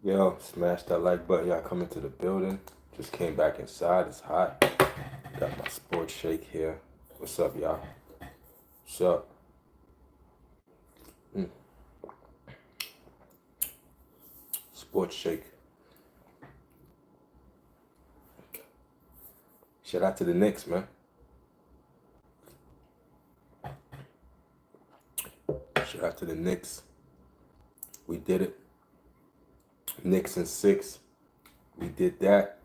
Yo, smash that like button. Y'all coming to the building. Just came back inside. It's hot. Got my sports shake here. What's up, y'all? What's up? Mm, sports shake. Shout out to the Knicks, man. Shout out to the Knicks. We did it. Knicks in 6. We did that.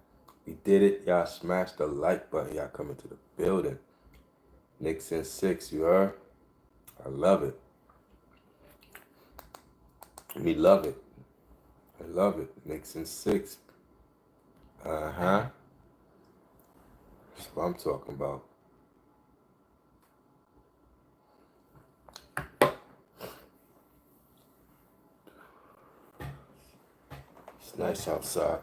We did it. Y'all smash the like button. Y'all coming to the building. Knicks in 6, you heard? I love it. We love it. I love it. Knicks in 6. Uh-huh. That's what I'm talking about. It's nice outside.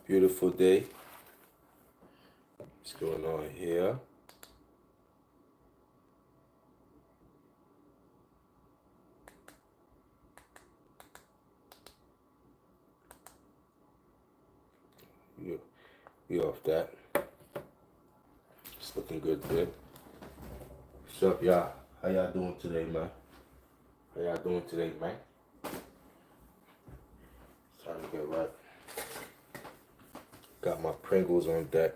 Beautiful day. What's going on here? We off that. It's looking good there. What's up, y'all? How y'all doing today, man? How y'all doing today, man? It's time to get right. Got my Pringles on deck.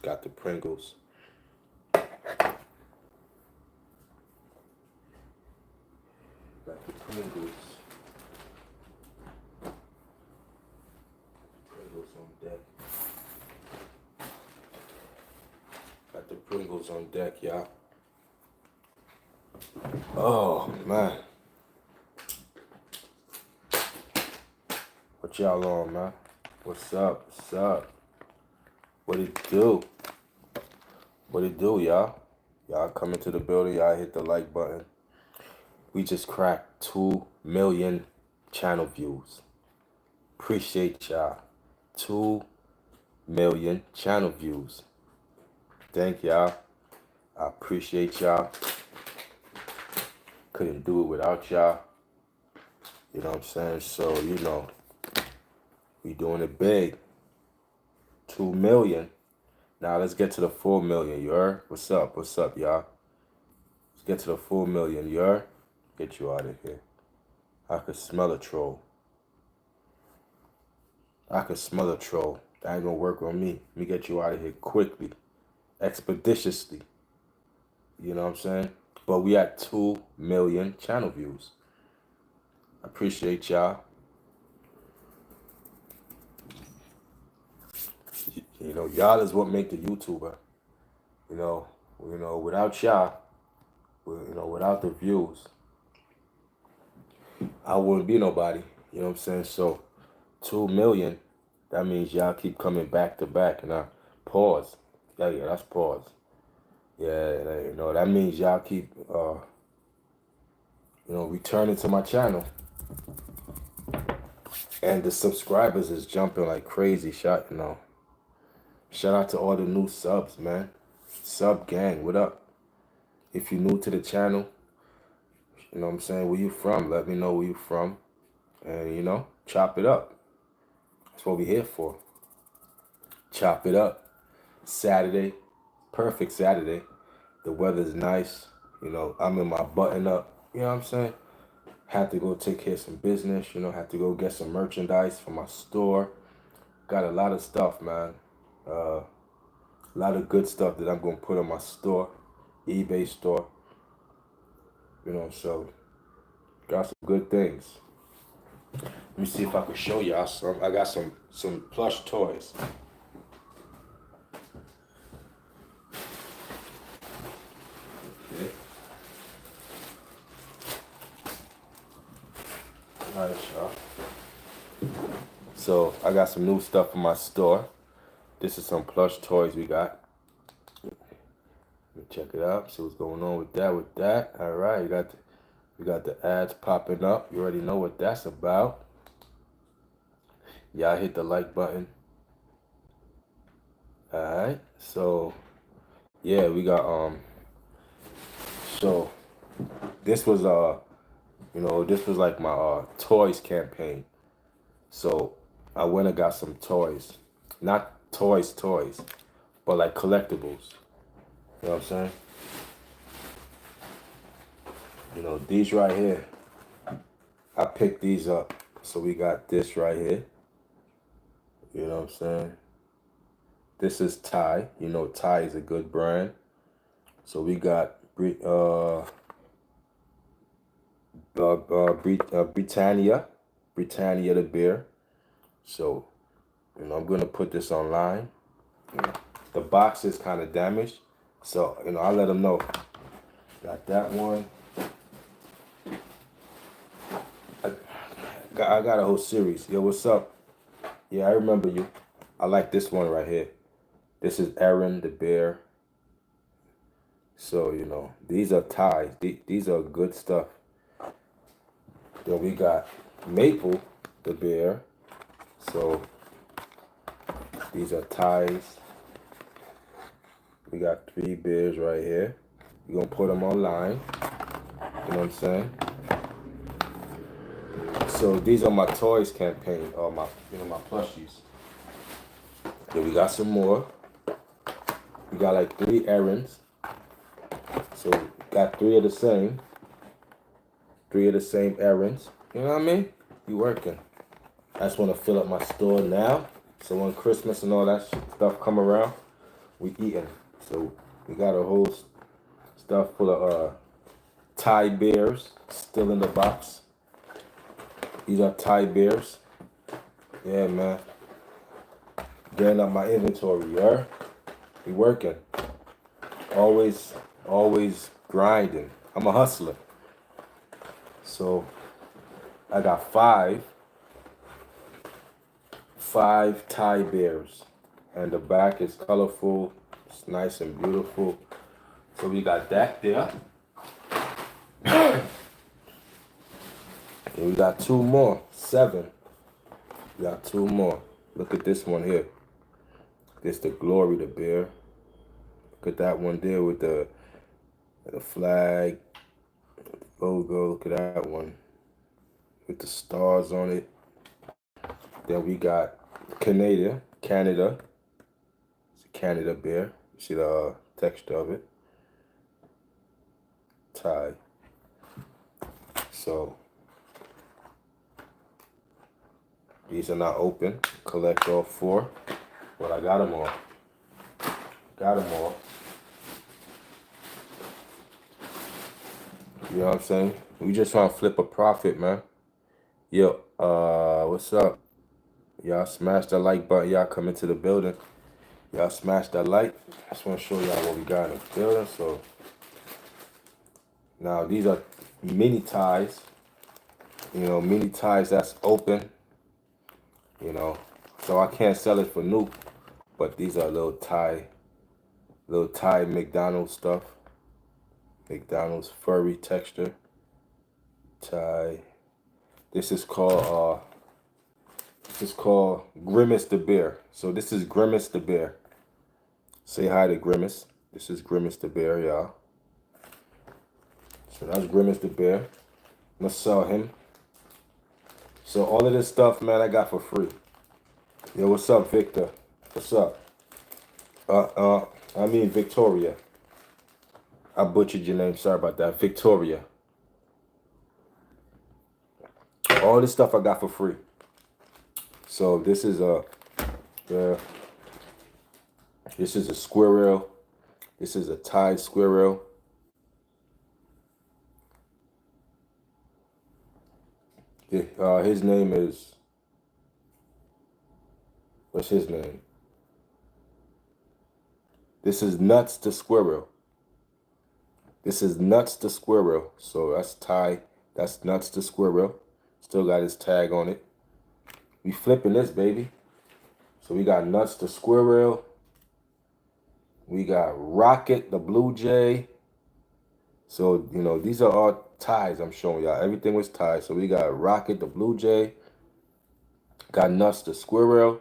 Got the Pringles. Got the Pringles. Pringles on deck. Got the Pringles on deck, y'all. Oh, man. What y'all on, man? What's up? What's up? What it do? What it do, y'all? Y'all coming to the building. Y'all hit the like button. We just cracked 2 million channel views. Appreciate y'all. 2 million channel views. Thank y'all. I appreciate y'all. Couldn't do it without y'all. You know what I'm saying? So, we doing it big. 2 million. Now let's get to the 4 million, you heard? What's up? What's up, y'all? Let's get to the 4 million, you heard? Get you out of here. I could smell a troll. I could smell a troll. That ain't gonna work on me. Let me get you out of here quickly. Expeditiously. You know what I'm saying? But we at 2 million channel views. I appreciate y'all. Y'all is what make the YouTuber. Without y'all, without the views, I wouldn't be nobody. You know what I'm saying? So 2 million, that means y'all keep coming back to back. And I pause. Yeah, that's pause. Yeah, that means y'all keep returning to my channel. And the subscribers is jumping like crazy. Shout out to all the new subs, man. Sub gang, what up? If you're new to the channel, you know what I'm saying, where you from? Let me know where you from. And, chop it up. That's what we here for. Chop it up. Saturday. Perfect Saturday. The weather's nice. I'm in my button up. You know what I'm saying? Had to go take care of some business. Had to go get some merchandise for my store. Got a lot of stuff, man. A lot of good stuff that I'm going to put on my store. eBay store. So got some good things. Let me see if I can show y'all some. I got some plush toys. Okay. All right, y'all. So I got some new stuff in my store. This is some plush toys we got. Let me check it out. See what's going on with that. All right, we got the ads popping up. You already know what that's about. Y'all hit the like button. All right. So yeah, we got So this was this was like my toys campaign. So I went and got some toys, not toys, but like collectibles. You know what I'm saying? These right here. I picked these up. So we got this right here. You know what I'm saying? This is Thai. Thai is a good brand. So we got Britannia the beer. So I'm gonna put this online. The box is kind of damaged, so I let them know. Got that one. I got a whole series. Yo, what's up? Yeah, I remember you. I like this one right here. This is Aaron the bear. So these are ties. These are good stuff. Then we got Maple the bear. So these are ties. We got 3 bears right here. We're gonna put them online. You know what I'm saying? So these are my toys campaign, or my plushies. Then we got some more. We got like 3 errands. So got 3 of the same. 3 of the same errands. You know what I mean? You working. I just want to fill up my store now. So when Christmas and all that stuff come around, we eating. So we got a whole stuff full of Thai bears still in the box. These are Thai bears. Yeah, man. Getting up my inventory, yeah? We working. Always grinding. I'm a hustler. So I got five Thai bears. And the back is colorful. It's nice and beautiful. So we got that there. And we got 2 more. 7. We got 2 more. Look at this one here. This the Glory the bear. Look at that one there with the flag, logo. Look at that one with the stars on it. Then we got Canada. It's a Canada bear. You see the texture of it. Thai. So these are not open. Collect all 4, but I got them all. You know what I'm saying? We just trying to flip a profit, man. Yo, what's up? Y'all smash that like button. Y'all come into the building. Y'all smash that like. I just want to show y'all what we got in the building. So now these are mini ties. Mini ties that's open. So I can't sell it for new. But these are little Thai McDonald's stuff. McDonald's furry texture. Thai. This is called Grimace the bear. So this is Grimace the bear. Say hi to Grimace. This is Grimace the bear, y'all. So that's Grimace the bear. I'm gonna sell him. So all of this stuff, man, I got for free. Yo, what's up, Victor? What's up? I mean Victoria. I butchered your name. Sorry about that. Victoria. All this stuff I got for free. So this is a squirrel. This is a Thai squirrel. His name is. What's his name? This is Nuts the squirrel. This is Nuts the squirrel. So that's Thai. That's Nuts the squirrel. Still got his tag on it. We flipping this, baby. So we got Nuts the squirrel. We got Rocket the blue jay. So, these are all ties I'm showing y'all. Everything was ties. So we got Rocket the blue jay. Got Nuts the squirrel.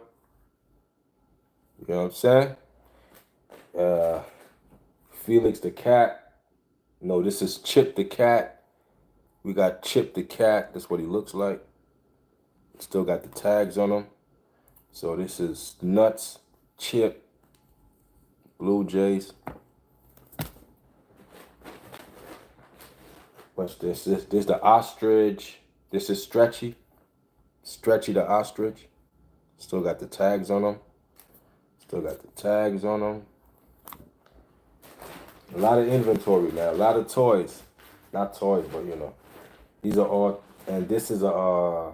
You know what I'm saying? Felix the cat. No, this is Chip the cat. We got Chip the cat. That's what he looks like. Still got the tags on him. So this is Nuts, Chip, Blue Jays. What's this? This the ostrich. This is Stretchy. Stretchy the ostrich. Still got the tags on them. Still got the tags on them. A lot of inventory, man. A lot of toys. Not toys, but you know. These are all, and this is a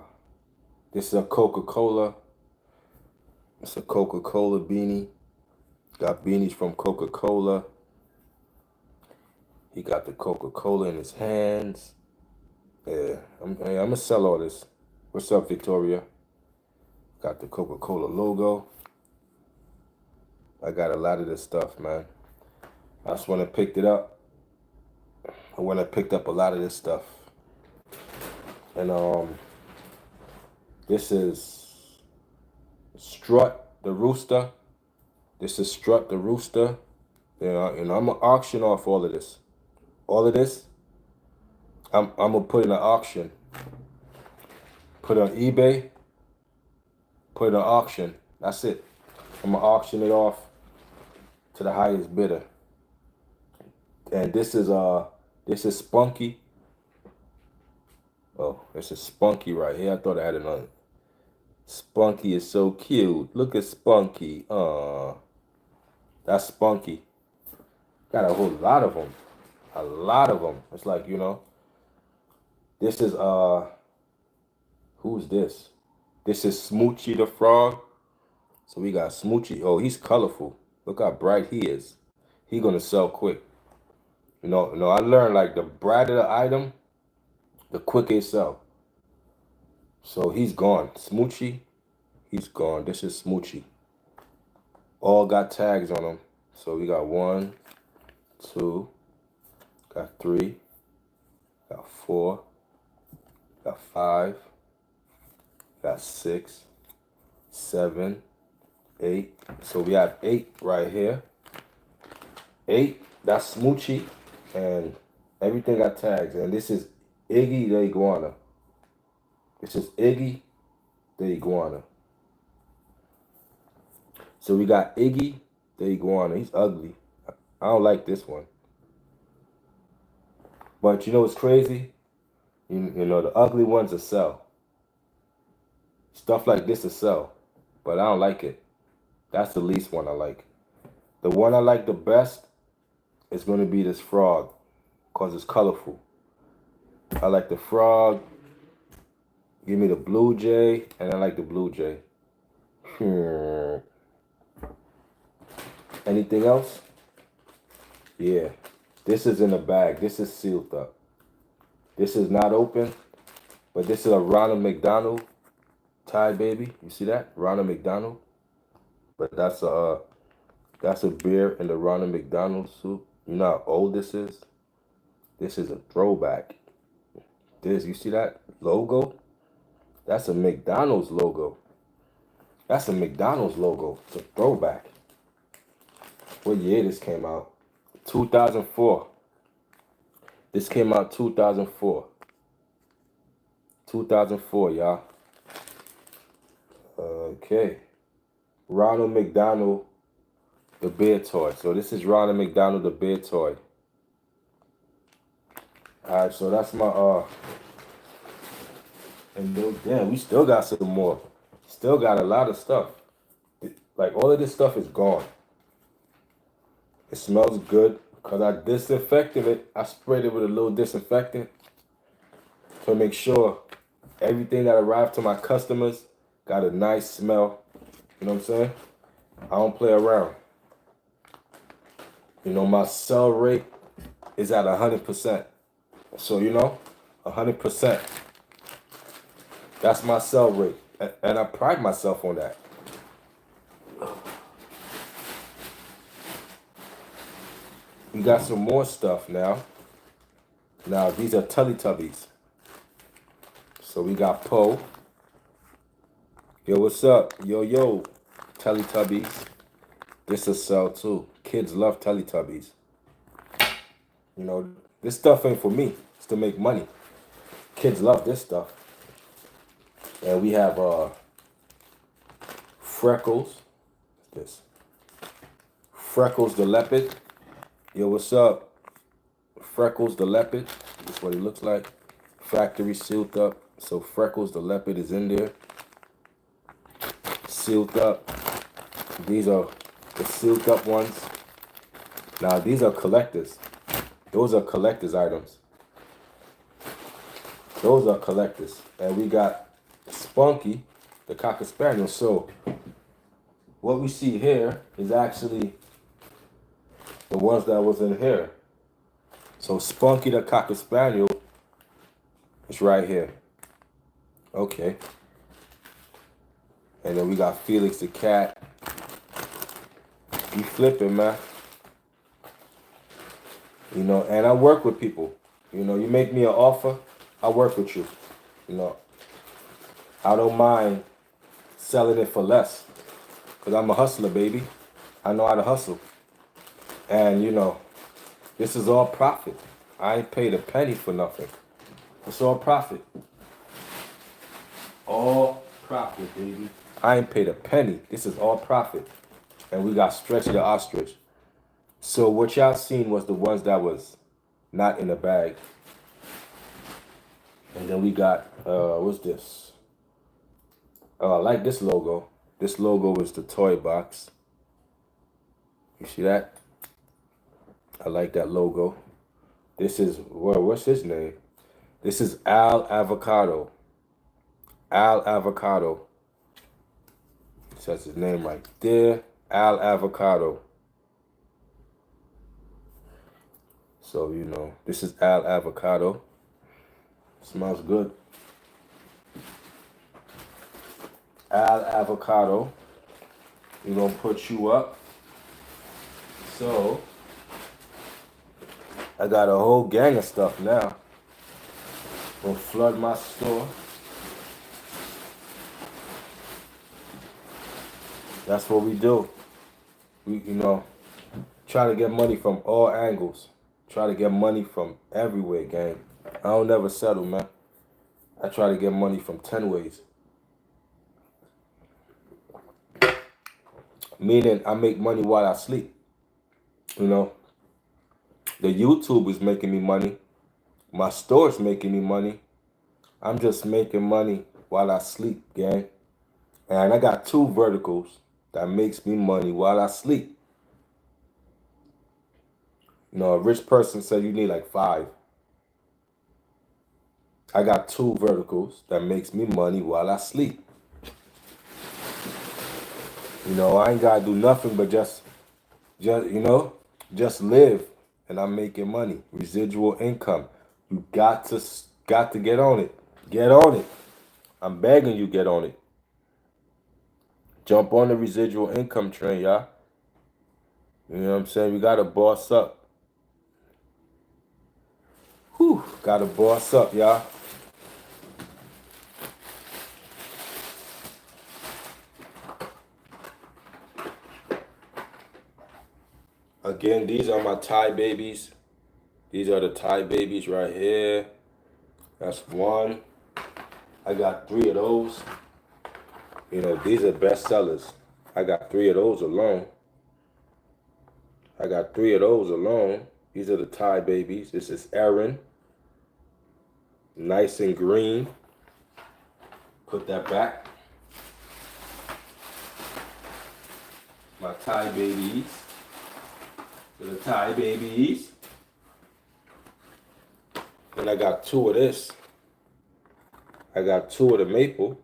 Coca-Cola. It's a Coca-Cola beanie. Got beanies from Coca-Cola. He got the Coca-Cola in his hands. Yeah, I'm gonna sell all this. What's up, Victoria? Got the Coca-Cola logo. I got a lot of this stuff, man. I just went and picked it up. I went and picked up a lot of this stuff. And this is Strut the Rooster. This is Strut the Rooster. You know, and I'm gonna auction off all of this. All of this, I'm gonna put in an auction. Put it on eBay. Put it on auction. That's it. I'm gonna auction it off to the highest bidder. And this is Spunky. Oh, this is Spunky right here. I thought I had another. Spunky is so cute. Look at Spunky. That's Spunky. Got a whole lot of them. A lot of them. It's like, you know. This is who's this? This is Smoochie the frog. So we got Smoochie. Oh, he's colorful. Look how bright he is. He gonna sell quick. No, I learned like the brighter the item, the quicker it sell. So he's gone. Smoochie, he's gone. This is Smoochie. All got tags on them. So we got 1, 2, got 3, got 4, got 5, got 6, 7, 8. So we have 8 right here. 8, that's Smoochie. And everything got tags. And this is Iggy the iguana. This is Iggy the iguana. So we got Iggy the iguana. He's ugly. I don't like this one. But you know what's crazy? You know, the ugly ones will sell. Stuff like this will sell. But I don't like it. That's the least one I like. The one I like the best is going to be this frog. Because it's colorful. I like the frog. Give me the blue jay. And I like the blue jay. Anything else? Yeah. This is in a bag. This is sealed up. This is not open. But this is a Ronald McDonald Thai baby. You see that? Ronald McDonald. But that's a beer in the Ronald McDonald soup. You know how old this is? This is a throwback. This, you see that logo? That's a McDonald's logo. That's a McDonald's logo. It's a throwback. What year this came out? 2004. This came out 2004. 2004, y'all. Okay. Ronald McDonald, the bear toy. So this is Ronald McDonald, the bear toy. Alright, so that's my and damn, we still got some more. Still got a lot of stuff. Like all of this stuff is gone. It smells good because I disinfected it. I sprayed it with a little disinfectant to make sure everything that arrived to my customers got a nice smell. You know what I'm saying? I don't play around. You know, my sell rate is at 100%. So, you know, 100%. That's my sell rate. And I pride myself on that. We got some more stuff now. Now, these are Teletubbies. So we got Poe. Yo, what's up? Yo, Teletubbies. This is sell too. Kids love Teletubbies. You know, This stuff ain't for me. It's to make money. Kids love this stuff. And we have Freckles. This Freckles the leopard. Yo, what's up? Freckles the leopard. This is what he looks like. Factory sealed up. So Freckles the leopard is in there. Sealed up. These are the sealed up ones. Now these are collectors. Those are collectors items. Those are collectors. And we got Spunky, the Cocker Spaniel. So what we see here is actually the ones that was in here. So Spunky, the Cocker Spaniel, is right here. Okay. And then we got Felix the cat. You flipping, man. You know, and I work with people. You know, you make me an offer, I work with you. You know, I don't mind selling it for less. Because I'm a hustler, baby. I know how to hustle. And, you know, this is all profit. I ain't paid a penny for nothing. It's all profit. All profit, baby. I ain't paid a penny. This is all profit. And we got Stretch the Ostrich. So what y'all seen was the ones that was not in the bag. And then we got, what's this? Oh, I like this logo. This logo is the toy box. You see that? I like that logo. This is, well, what's his name? This is Al Avocado. Al Avocado. It says his name right there. Al Avocado. So, you know, this is Al Avocado. Smells good. Al Avocado. We're going to put you up. So, I got a whole gang of stuff now. Gonna flood my store. That's what we do. We, you know, try to get money from all angles. Try to get money from everywhere, gang. I don't never settle, man. I try to get money from 10 ways. Meaning I make money while I sleep. You know, the YouTube is making me money. My store is making me money. I'm just making money while I sleep, gang. And I got 2 verticals that makes me money while I sleep. You know, a rich person said you need like 5. I got 2 verticals that makes me money while I sleep. You know, I ain't gotta do nothing but just you know, just live, and I'm making money. Residual income. You got to get on it. Get on it. I'm begging you, get on it. Jump on the residual income train, y'all. You know what I'm saying? We gotta boss up. Whew, gotta boss up, y'all. Again, these are my Thai babies. These are the Thai babies right here. That's 1. I got 3 of those. You know, these are best sellers. I got 3 of those alone. I got 3 of those alone. These are the Thai babies. This is Erin. Nice and green. Put that back. My Thai babies. The Thai babies. And I got 2 of this. I got 2 of the maple.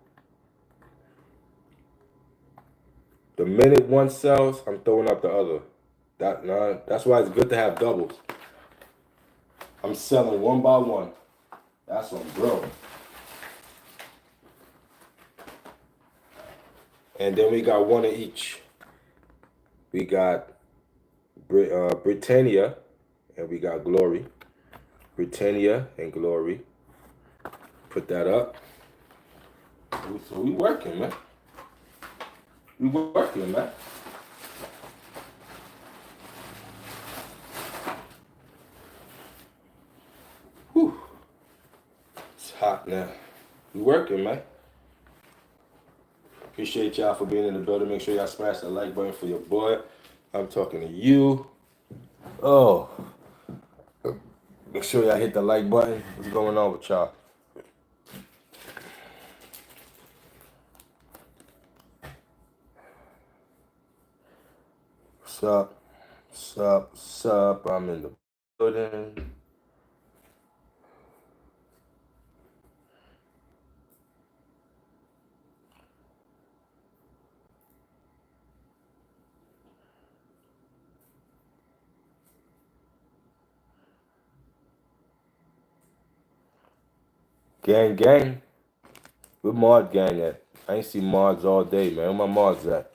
The minute one sells, I'm throwing up the other. That's why it's good to have doubles. I'm selling 1 by 1. That's on bro. And then we got 1 of each. We got Britannia, and we got Glory. Britannia and Glory. Put that up. So we working, man. We working, man. hot now. We working, man. Appreciate y'all for being in the building. Make sure y'all smash the like button for your boy. I'm talking to you. Oh, make sure y'all hit the like button. What's going on with y'all? Sup, sup. I'm in the building. Gang, gang. Where Mod gang at? I ain't see Mods all day, man. Where my Mods at?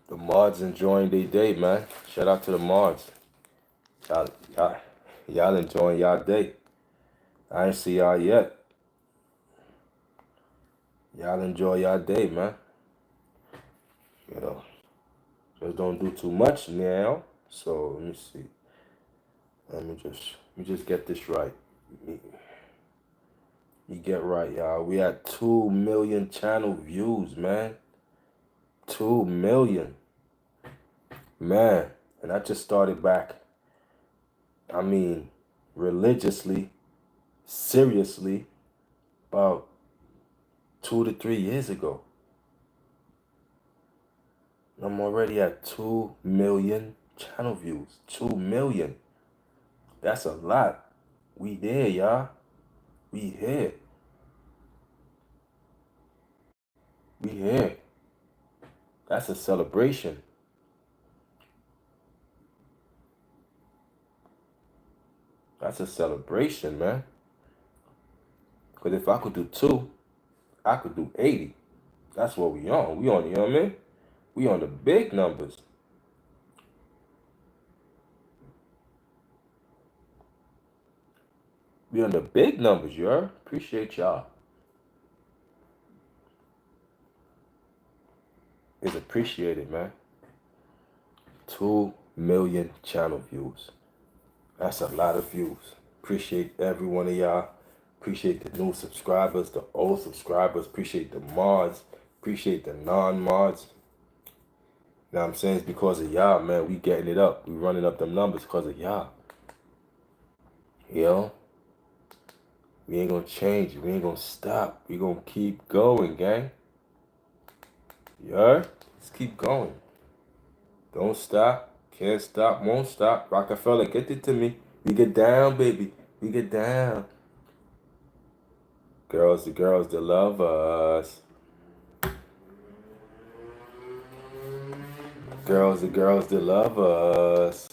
The Mods enjoying their day, man. Shout out to the Mods. Y'all, y'all, y'all enjoying y'all day. I ain't see y'all yet. Y'all enjoy y'all day, man. You know, just don't do too much now. So let me see. Let me just get this right. You get right, y'all. We at 2 million channel views, man. 2 million, man. And I just started back. I mean, religiously, seriously, about 2 to 3 years ago. I'm already at 2 million channel views. 2 million. That's a lot. We there, y'all. We here. We here. That's a celebration. That's a celebration, man. Because if I could do two, I could do 80. That's what we on. We on, you know what I mean? We on the big numbers. We on the big numbers, you heard? Appreciate y'all. It's appreciated, man. 2 million channel views. That's a lot of views. Appreciate every one of y'all. Appreciate the new subscribers, the old subscribers. Appreciate the mods. Appreciate the non-mods. You know what I'm saying? It's because of y'all, man. We getting it up. We running up them numbers because of y'all. You know? We ain't gonna change it. We ain't gonna stop. We gonna keep going, gang. You heard? Let's keep going. Don't stop. Can't stop. Won't stop. Rockefeller, get it to me. We get down, baby. We get down. Girls, the girls that love us. Girls, the girls that love us.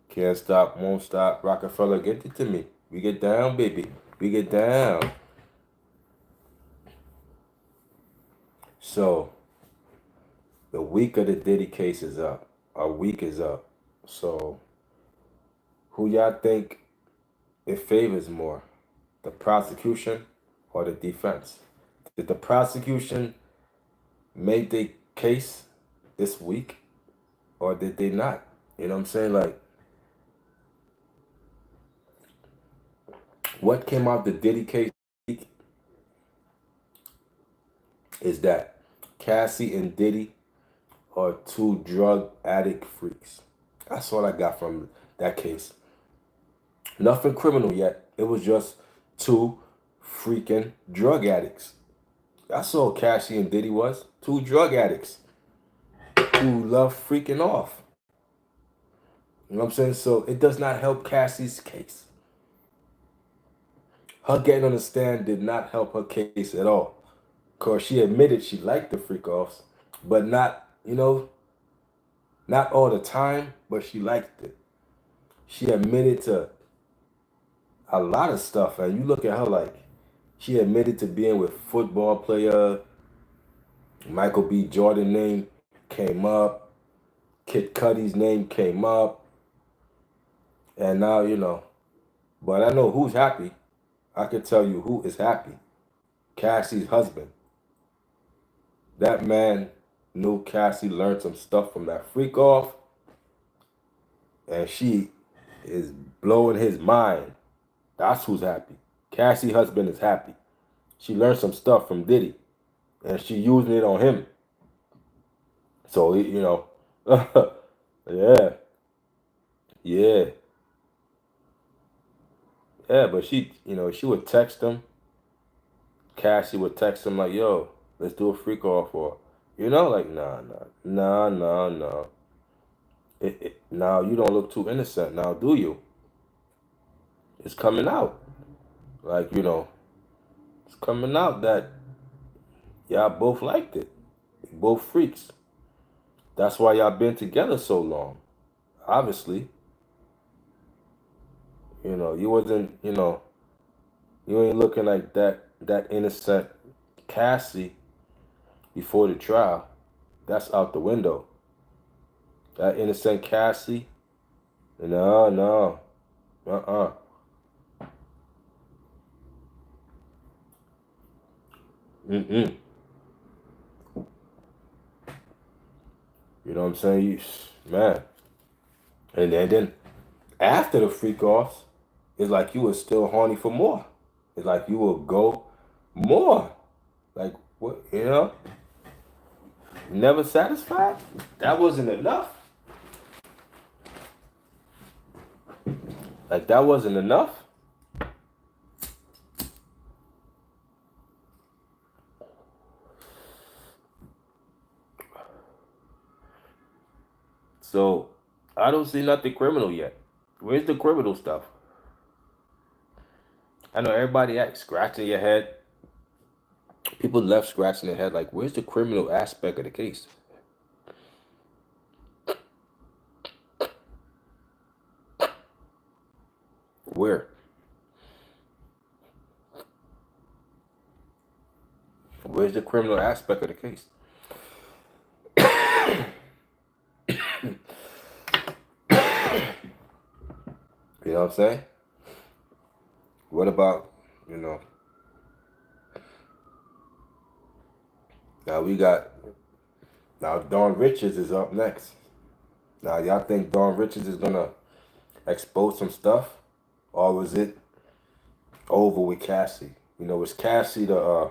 Can't stop, won't stop. Rockefeller, get it to me. We get down, baby. We get down. So, the week of the Diddy case is up. Our week is up. So, who y'all think it favors more? The prosecution or the defense? Did the prosecution make the case this week or did they not? You know what I'm saying? Like, what came out the Diddy case is that Cassie and Diddy are two drug addict freaks. That's all I got from that case. Nothing criminal yet. It was just two freaking drug addicts. That's all Cassie and Diddy was. Two drug addicts who love freaking off. You know what I'm saying? So it does not help Cassie's case. Her getting on the stand did not help her case at all. Cause she admitted she liked the freak offs, but not, not all the time, but she liked it. She admitted to a lot of stuff, and you look at her like she admitted to being with football player Michael B. Jordan name came up, Kid Cudi's name came up, and now But I know who's happy. I can tell you who is happy. Cassie's husband. That man knew Cassie learned some stuff from that freak off, and she is blowing his mind. That's who's happy. Cassie husband is happy. She learned some stuff from Diddy, and she using it on him. So yeah, yeah, yeah. But she would text him. Cassie would text him like, "Yo, let's do a freak off," or like, nah, nah, nah, nah, nah. Now you don't look too innocent. Now, do you? It's coming out. Like it's coming out that y'all both liked it. Both freaks. That's why y'all been together so long. Obviously, you wasn't, you ain't looking like that innocent Cassie before the trial. That's out the window. That innocent Cassie, no, no, uh-uh. Mm-mm. You know what I'm saying? Man. And then after the freak offs, it's like you were still horny for more. It's like you will go more. Like what? Never satisfied. That wasn't enough. Like that wasn't enough. So I don't see nothing criminal yet. Where's the criminal stuff? I know everybody scratching your head. People left scratching their head. Like, where's the criminal aspect of the case? Where? Where's the criminal aspect of the case? You know what I'm saying? What about, you know, now we got, now Dawn Richards is up next. Now, y'all think Dawn Richards is going to expose some stuff? Or was it over with Cassie? Was Cassie the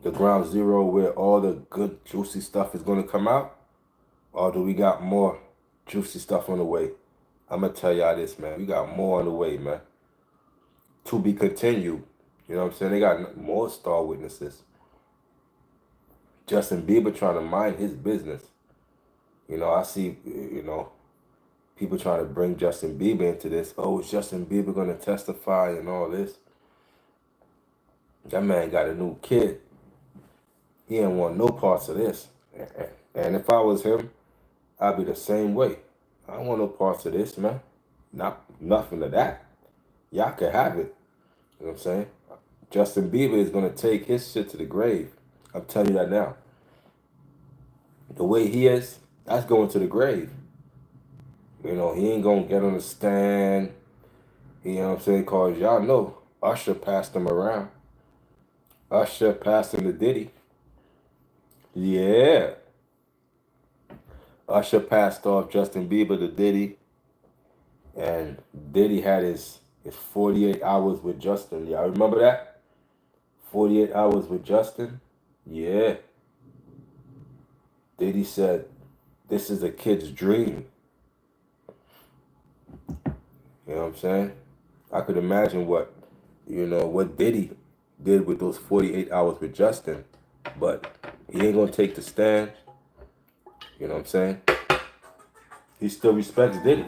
ground zero where all the good, juicy stuff is going to come out? Or do we got more juicy stuff on the way? I'm going to tell y'all this, man. We got more on the way, man. To be continued. You know what I'm saying? They got more star witnesses. Justin Bieber trying to mind his business. I see, people trying to bring Justin Bieber into this. Oh, is Justin Bieber going to testify and all this? That man got a new kid. He didn't want no parts of this. And if I was him, I'd be the same way. I don't want no parts of this, man. Not nothing of that. Y'all can have it. You know what I'm saying? Justin Bieber is gonna take his shit to the grave. I'm telling you that now. The way he is, that's going to the grave. He ain't gonna get on the stand. You know what I'm saying? Cause y'all know Usher passed him around. Usher passed him to Diddy. Yeah. Usher passed off Justin Bieber to Diddy. And Diddy had his 48 hours with Justin. Y'all remember that? 48 hours with Justin? Yeah. Diddy said, this is a kid's dream. You know what I'm saying? I could imagine what Diddy did with those 48 hours with Justin. But he ain't gonna take the stand. You know what I'm saying? He still respects Diddy.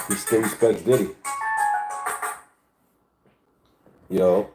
He still respects Diddy. Yo,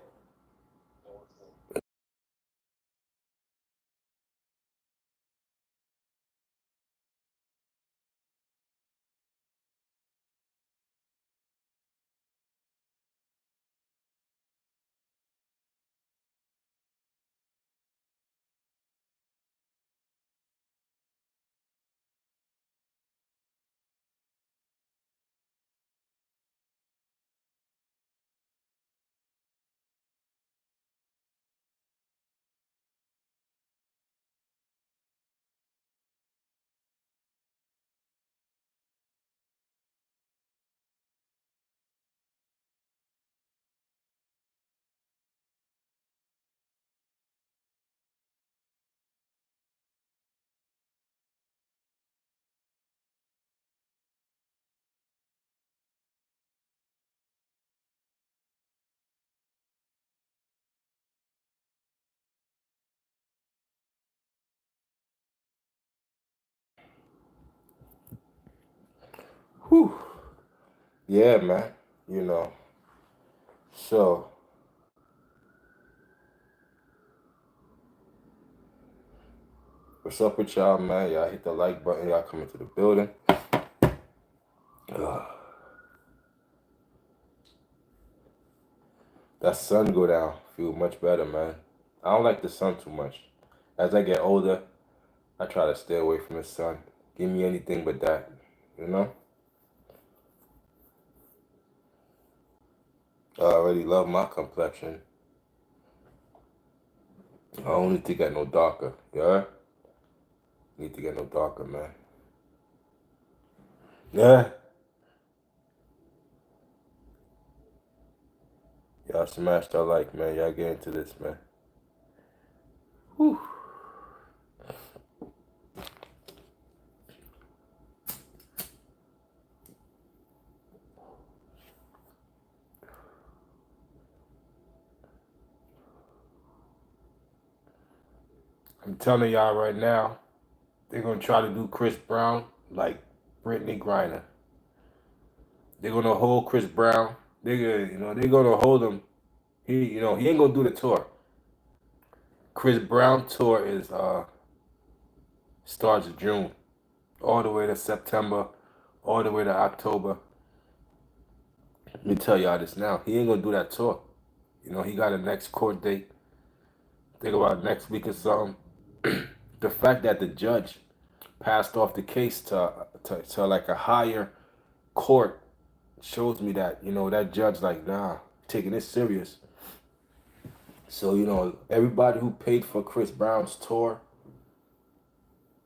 Whew. Yeah, man. You know. So, what's up with y'all, man? Y'all hit the like button. Y'all come into the building. Ugh. That sun go down. Feel much better, man. I don't like the sun too much. As I get older, I try to stay away from the sun. Give me anything but that. You know? I already love my complexion. I don't need to get no darker. Yeah? Need to get no darker, man. Yeah. Y'all smash that like, man. Y'all get into this, man. Whew. I'm telling y'all right now, they're gonna try to do Chris Brown like Brittany Griner. They're gonna hold Chris Brown. They're gonna hold him. He ain't gonna do the tour. Chris Brown tour is starts June, all the way to September, all the way to October. Let me tell y'all this now. He ain't gonna do that tour. He got a next court date. Think about next week or something. The fact that the judge passed off the case to like a higher court shows me that that judge like taking it serious. So everybody who paid for Chris Brown's tour,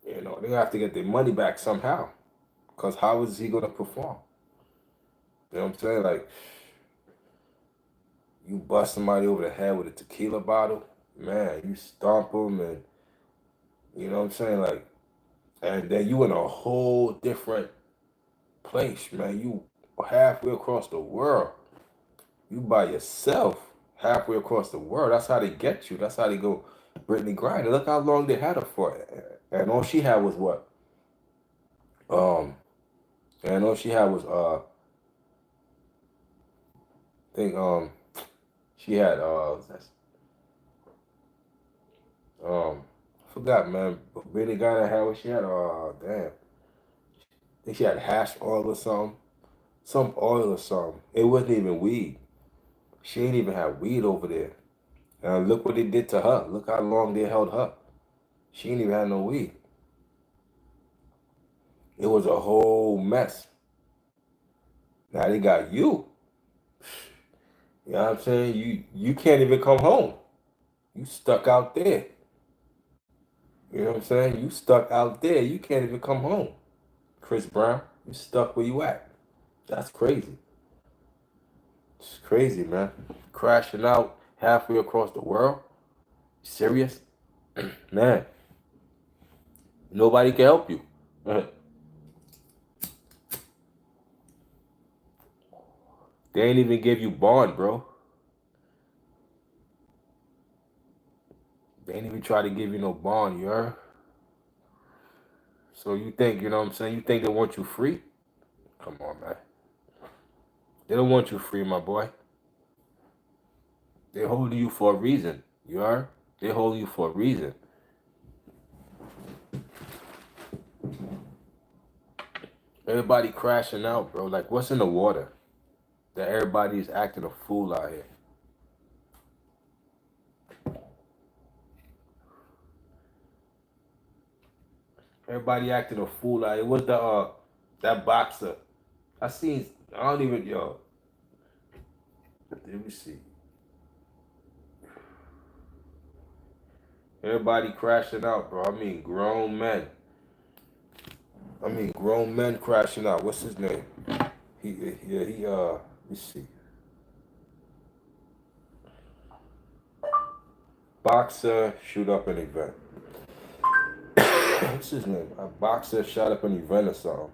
they gonna have to get their money back somehow. Cause how is he gonna perform? You know what I'm saying? Like you bust somebody over the head with a tequila bottle, man. You stomp them, and you know what I'm saying? Like, and then you in a whole different place, man. You halfway across the world. You by yourself halfway across the world. That's how they get you. That's how they go. Brittany Griner. Look how long they had her for, and all she had was what? Um, and all she had was I think she had I forgot, man. But Brittany Griner had what she had. Damn. I think she had hash oil or something. Some oil or something. It wasn't even weed. She ain't even had weed over there. And look what they did to her. Look how long they held her. She ain't even had no weed. It was a whole mess. Now they got you. You know what I'm saying? You can't even come home. You stuck out there. You know what I'm saying? You stuck out there. You can't even come home. Chris Brown, you stuck where you at. That's crazy. It's crazy, man. Crashing out halfway across the world. Serious? Man, nobody can help you. They ain't even give you bond, bro. They ain't even try to give you no bond, you heard? So you think, you know what I'm saying? You think they want you free? Come on, man. They don't want you free, my boy. They holding you for a reason, you heard? They holding you for a reason. Everybody crashing out, bro. Like, what's in the water? That everybody's acting a fool out here. Everybody acting a fool out here. What's that boxer? I seen. I don't even Let me see. Everybody crashing out, bro. I mean, grown men. Grown men crashing out. What's his name? Let me see. Boxer shoot up an event. What's his name? A boxer shot up an event or something.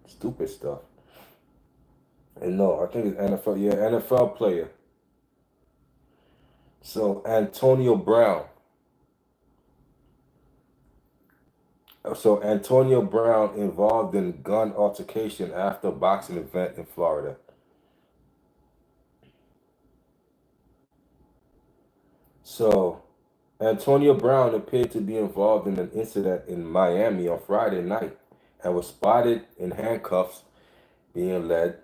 Stupid stuff. And no, I think it's NFL. Yeah, NFL player. So Antonio Brown. So Antonio Brown involved in gun altercation after boxing event in Florida. So Antonio Brown appeared to be involved in an incident in Miami on Friday night and was spotted in handcuffs being led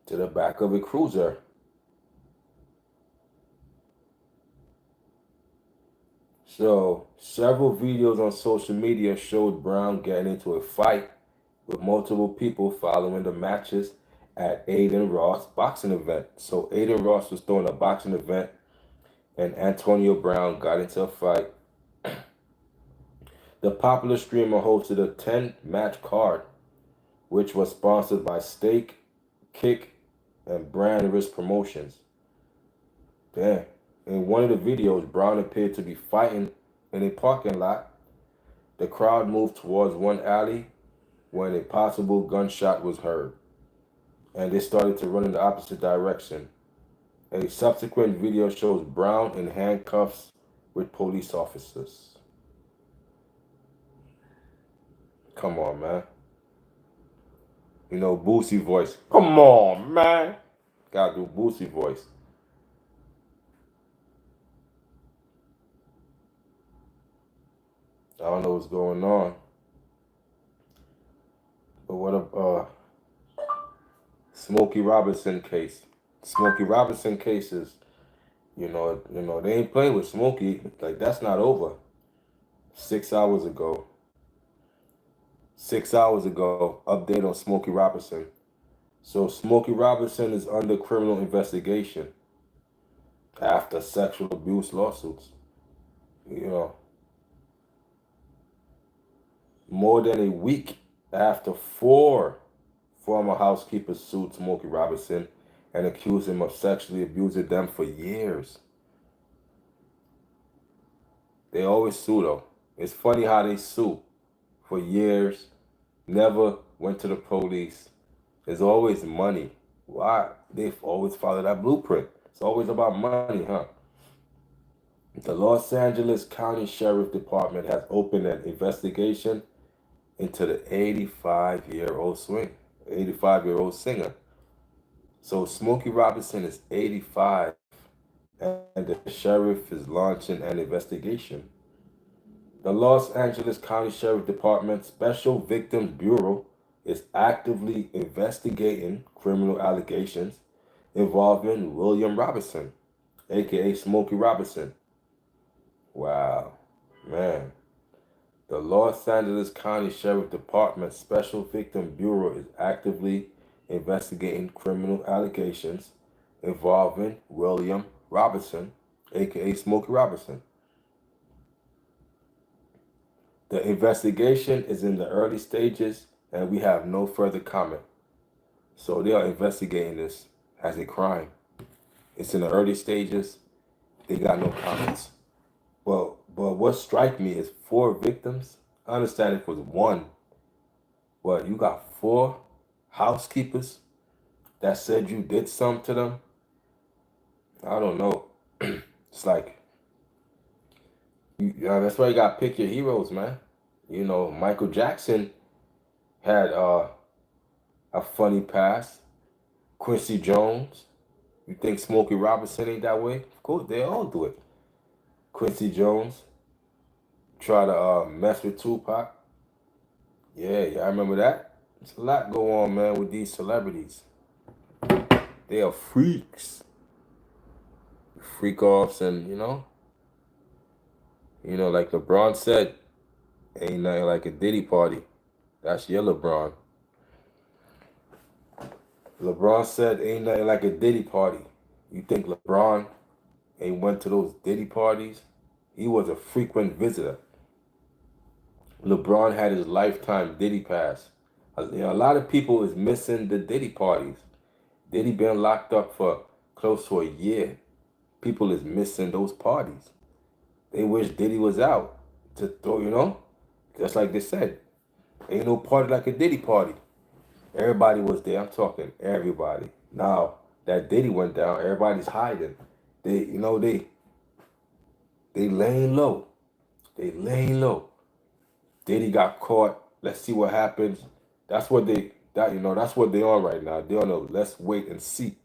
to the back of a cruiser. So several videos on social media showed Brown getting into a fight with multiple people following the matches at Aiden Ross boxing event. So Aiden Ross was throwing a boxing event and Antonio Brown got into a fight. The popular streamer hosted a 10-match card, which was sponsored by Steak, Kick, and Brand Risk Promotions. Damn. In one of the videos, Brown appeared to be fighting in a parking lot. The crowd moved towards one alley when a possible gunshot was heard, and they started to run in the opposite direction. A subsequent video shows Brown in handcuffs with police officers. Come on, man. You know, Boosie voice. Come on, man. Gotta do Boosie voice. I don't know what's going on. But what a Smokey Robinson case. Smokey Robinson cases, they ain't playing with Smokey. Like that's not over. 6 hours ago. 6 hours ago, update on Smokey Robinson. So Smokey Robinson is under criminal investigation after sexual abuse lawsuits. You know, more than a week after four former housekeepers sued Smokey Robinson and accused him of sexually abusing them for years. They always sue though. It's funny how they sue for years, never went to the police. There's always money. Why? They've always followed that blueprint. It's always about money, huh? The Los Angeles County Sheriff Department has opened an investigation into the 85-year-old 85-year-old singer. So Smokey Robinson is 85, and the sheriff is launching an investigation. The Los Angeles County Sheriff Department Special Victims Bureau is actively investigating criminal allegations involving William Robinson, aka Smokey Robinson. Wow, man. The Los Angeles County Sheriff Department Special Victim Bureau is actively investigating criminal allegations involving William Robinson, aka Smokey Robinson. The investigation is in the early stages and we have no further comment. So they are investigating this as a crime. It's in the early stages. They got no comments. But what strike me is four victims. I understand if it was one, but you got four housekeepers that said you did something to them. I don't know. It's like that's why you got to pick your heroes, man. Michael Jackson had a funny past. Quincy Jones. You think Smokey Robinson ain't that way? Of course, they all do it. Quincy Jones try to mess with Tupac. Yeah, I remember that. There's a lot go on, man, with these celebrities. They are freaks, freak offs, and like LeBron said, ain't nothing like a Diddy party. That's your LeBron. LeBron said, ain't nothing like a Diddy party. You think LeBron ain't went to those Diddy parties? He was a frequent visitor. LeBron had his lifetime Diddy pass. A lot of people is missing the Diddy parties. Diddy been locked up for close to a year. People is missing those parties. They wish Diddy was out to throw, just like they said. Ain't no party like a Diddy party. Everybody was there. I'm talking everybody. Now that Diddy went down, everybody's hiding. They laying low. They laying low. Diddy got caught. Let's see what happens. That's what that's what they on right now. They on a let's wait and see.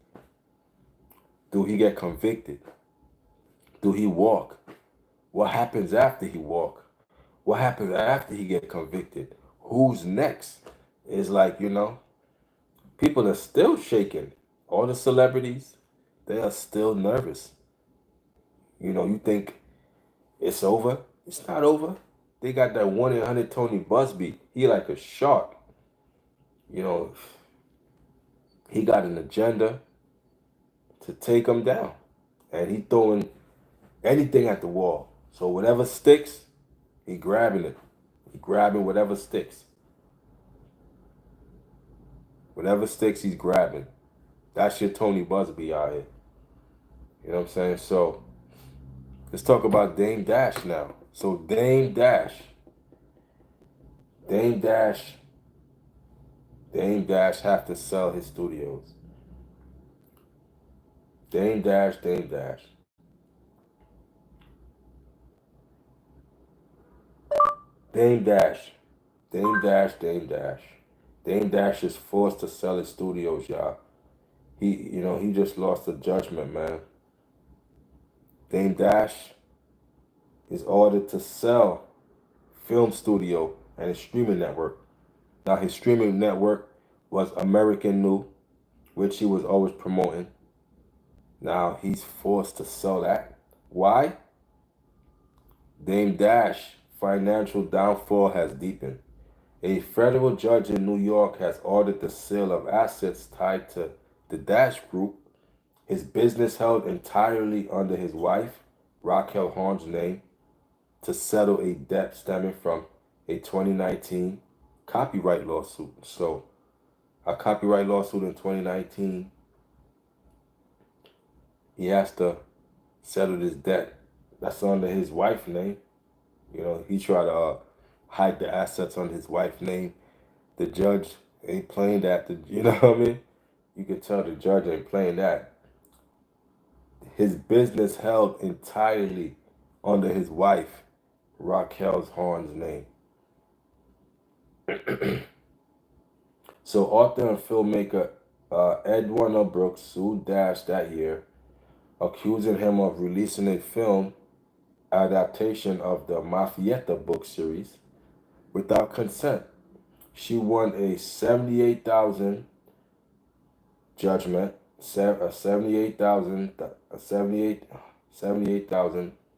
Do he get convicted? Do he walk? What happens after he walk? What happens after he get convicted? Who's next? It's like, people are still shaking. All the celebrities, they are still nervous. You think it's over? It's not over. They got that 1-800 Tony Busby. He like a shark. You know, he got an agenda to take them down. And he throwing anything at the wall. So whatever sticks, he grabbing it. He grabbing whatever sticks. Whatever sticks, he's grabbing. That's your Tony Busby out here. You know what I'm saying? So let's talk about Dame Dash now. So Dame Dash, Dame Dash have to sell his studios. Dame Dash, Dame Dash. Dame Dash, Dame Dash, Dame Dash. Dame Dash is forced to sell his studios, y'all. He just lost the judgment, man. Dame Dash is ordered to sell film studio and his streaming network. Now, his streaming network was American New, which he was always promoting. Now, he's forced to sell that. Why? Dame Dash financial downfall has deepened. A federal judge in New York has ordered the sale of assets tied to the Dash Group, his business held entirely under his wife, Raquel Horn's name, to settle a debt stemming from a 2019 copyright lawsuit. So, a copyright lawsuit in 2019, he has to settle this debt that's under his wife's name. He tried to hide the assets on his wife's name. The judge ain't playing that. You know what I mean? You can tell the judge ain't playing that. His business held entirely under his wife, Raquel Horn's name. So author and filmmaker Ed Warner Brooks sued Dash that year, accusing him of releasing a film adaptation of the Mafietta book series without consent. She won a 78,000 judgment, a 78,000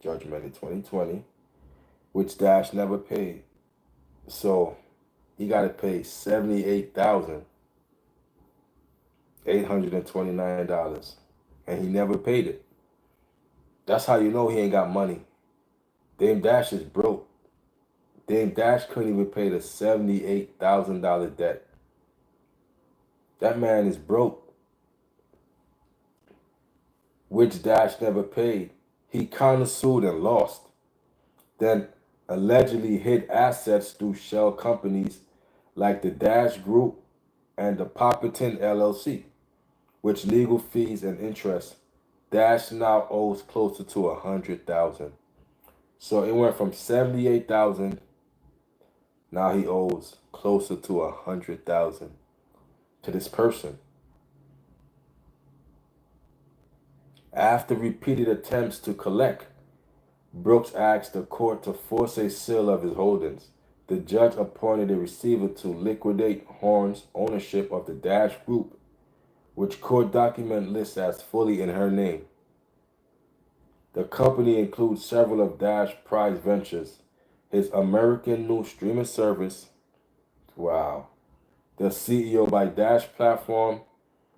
judgment in 2020, which Dash never paid. So he got to pay $78,829, and he never paid it. That's how you know he ain't got money. Dame Dash is broke. Dame Dash couldn't even pay the $78,000 debt. That man is broke, which Dash never paid. He countersued and lost. Then allegedly hid assets through shell companies like the Dash Group and the Popperton LLC, which legal fees and interest. Dash now owes closer to $100,000. So it went from 78,000. Now he owes closer to $100,000 to this person. After repeated attempts to collect, Brooks asked the court to force a sale of his holdings. The judge appointed a receiver to liquidate Horn's ownership of the Dash Group, which court document lists as fully in her name. The company includes several of Dash Prize Ventures, his American New streaming service, wow, the CEO by Dash platform,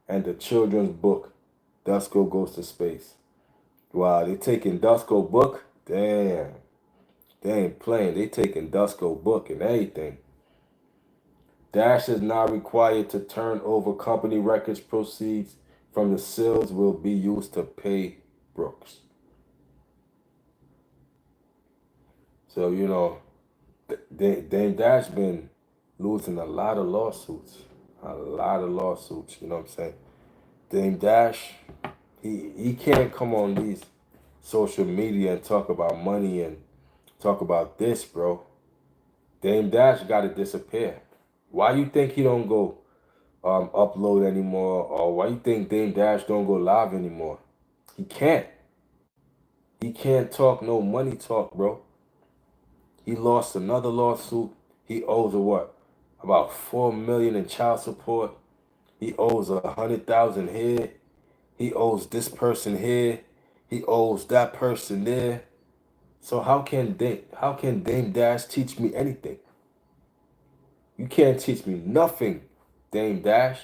and the children's book, Dusko Goes to Space. Wow, they taking Dusko book? Damn. They ain't playing. They taking Dusko book and everything. Dash is now required to turn over company records. Proceeds from the sales will be used to pay Brooks. So, Dame Dash been losing a lot of lawsuits. A lot of lawsuits, you know what I'm saying? Dame Dash, he can't come on these social media and talk about money and talk about this, bro. Dame Dash got to disappear. Why you think he don't go upload anymore, or why you think Dame Dash don't go live anymore? He can't. He can't talk no money talk, bro. He lost another lawsuit. He owes a what? About 4 million in child support. He owes 100,000 here. He owes this person here. He owes that person there. So how can Dame Dash teach me anything? You can't teach me nothing, Dame Dash.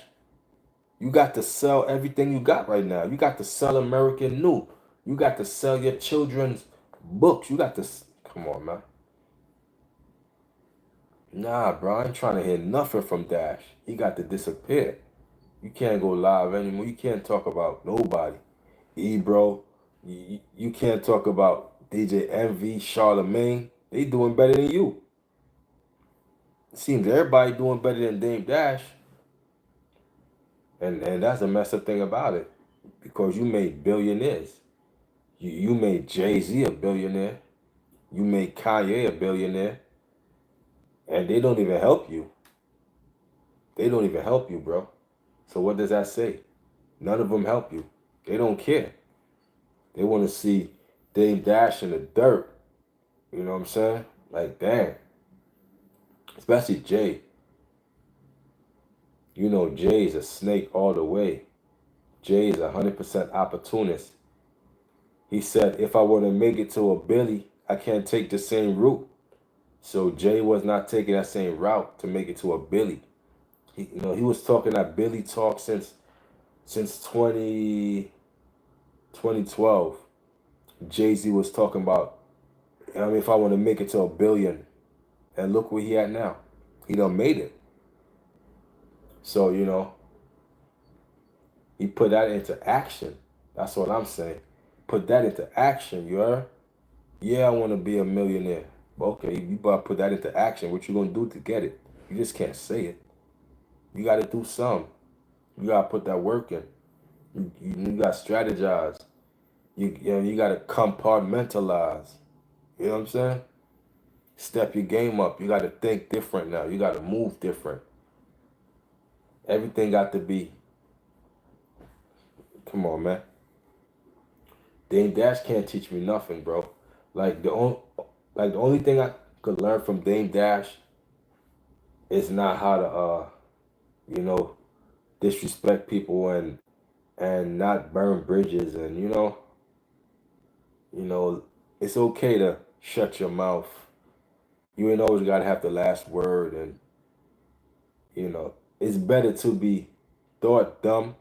You got to sell everything you got right now. You got to sell American New. You got to sell your children's books. You got to come on, man. Nah, bro, I ain't trying to hear nothing from Dash. He got to disappear. You can't go live anymore. You can't talk about nobody. Bro, you can't talk about DJ Envy, Charlemagne. They doing better than you. It seems everybody doing better than Dame Dash. And that's the messed up thing about it. Because you made billionaires. You made Jay-Z a billionaire. You made Kanye a billionaire. And they don't even help you. They don't even help you, bro. So what does that say? None of them help you. They don't care. They want to see Dame Dash in the dirt. You know what I'm saying? Like, damn. Especially Jay. You know Jay is a snake all the way. Jay is 100% opportunist. He said, if I want to make it to a Billy, I can't take the same route. So Jay was not taking that same route to make it to a Billy. He was talking that Billy talk since 2012. Jay-Z was talking about, if I want to make it to a billion, and look where he at now. He done made it. So, he put that into action. That's what I'm saying. Put that into action, you heard? Yeah, I want to be a millionaire. Okay, you better put that into action. What you gonna do to get it? You just can't say it. You gotta do some. You gotta put that work in. You gotta strategize. You gotta compartmentalize. You know what I'm saying? Step your game up. You gotta think different now. You gotta move different. Everything got to be. Come on, man. Dame Dash can't teach me nothing, bro. Like the only thing I could learn from Dame Dash is not how to you know, disrespect people and not burn bridges, and you know, it's okay to shut your mouth. You ain't always gotta have the last word, and it's better to be thought dumb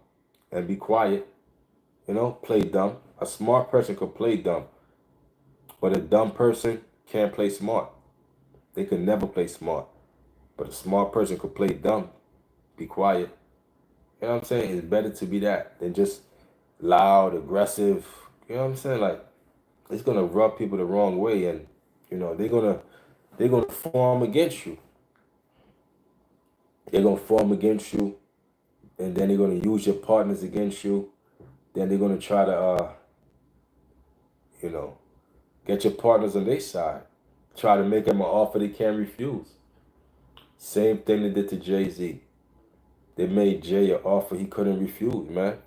and be quiet. Play dumb. A smart person could play dumb, but a dumb person can't play smart. They could never play smart. But a smart person could play dumb, be quiet. You know what I'm saying? It's better to be that than just loud, aggressive. You know what I'm saying? Like, it's gonna rub people the wrong way, and they're gonna form against you. They're gonna form against you, and then they're gonna use your partners against you. Then they're gonna try to you know get your partners on their side. Try to make them an offer they can't refuse. Same thing they did to Jay-Z. They made Jay an offer he couldn't refuse, man.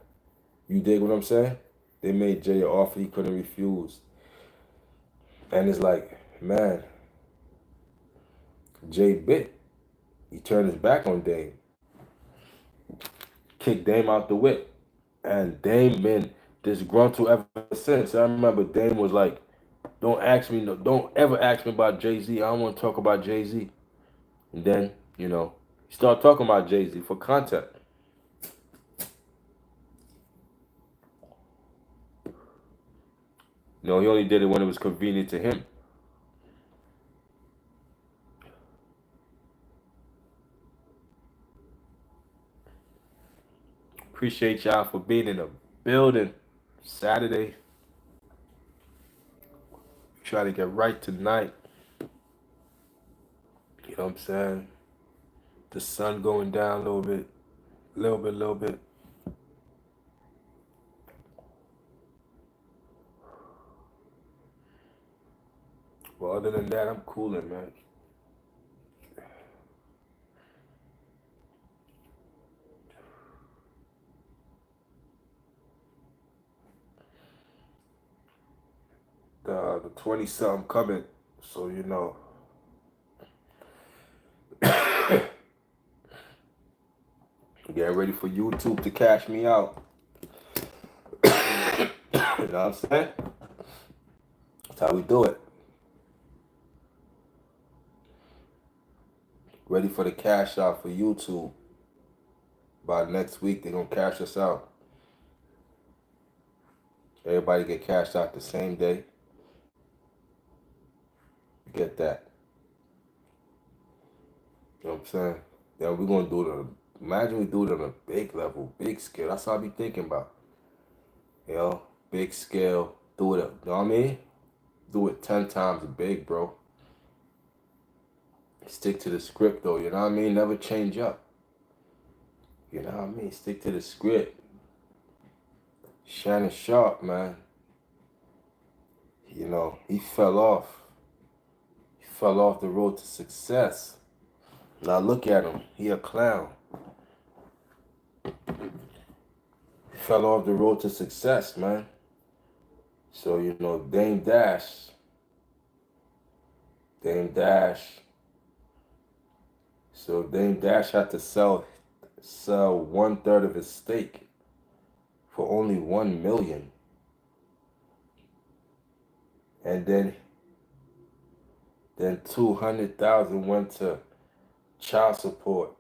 You dig what I'm saying? They made Jay an offer he couldn't refuse. And it's like, man, Jay bit. He turned his back on Dame. Kicked Dame out the whip. And Dame been disgruntled ever since. I remember Dame was like, don't ask me, no, don't ever ask me about Jay-Z. I don't want to talk about Jay-Z. And then, he started talking about Jay-Z for content. He only did it when it was convenient to him. Appreciate y'all for being in the building. Saturday. Try to get right tonight. You know what I'm saying? The sun going down a little bit. Little bit. But other than that, I'm cooling, man. the 20 something coming. So you know, get ready for YouTube to cash me out. You know what I'm saying? That's how we do it. Ready for the cash out for YouTube. By next week, they're gonna cash us out. Everybody get cashed out the same day. Get that. You know what I'm saying? Then we're gonna do the imagine we do it on a big level, big scale. That's what I be thinking about. You know, big scale, do it, you know what I mean? Do it 10 times big, bro. Stick to the script though, you know what I mean? Never change up. You know what I mean? Stick to the script. Shannon Sharp, man. You know, he fell off. He fell off the road to success. Now look at him. He a clown. He fell off the road to success, man. So, you know, Dame Dash. So Dame Dash had to sell 1/3 of his stake for only 1 million. And then 200,000 went to child support.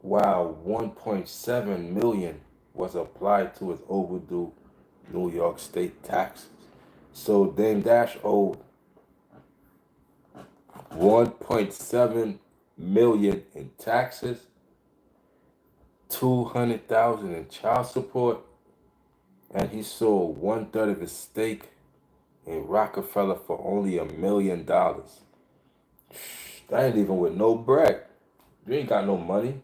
While 1.7 million was applied to his overdue New York State taxes. So Dame Dash owed 1.7 million in taxes, 200,000 in child support, and he sold 1/3 of his stake in Rockefeller for only $1 million. That ain't even with no bread. You ain't got no money.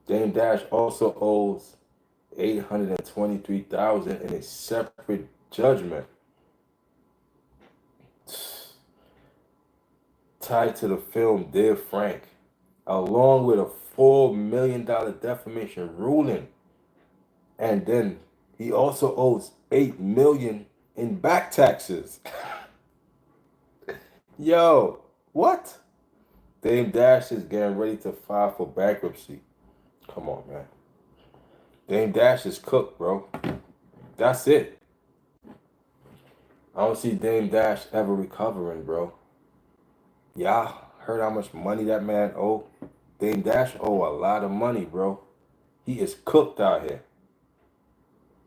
Dame Dash also owes 823,000 in a separate judgment tied to the film Dear Frank, along with a $4 million defamation ruling. And then he also owes 8 million in back taxes. Yo, what? Dame Dash is getting ready to file for bankruptcy. Come on, man. Dame Dash is cooked, bro. That's it. I don't see Dame Dash ever recovering, bro. Y'all heard how much money that man owe? Dame Dash owe a lot of money, bro. He is cooked out here.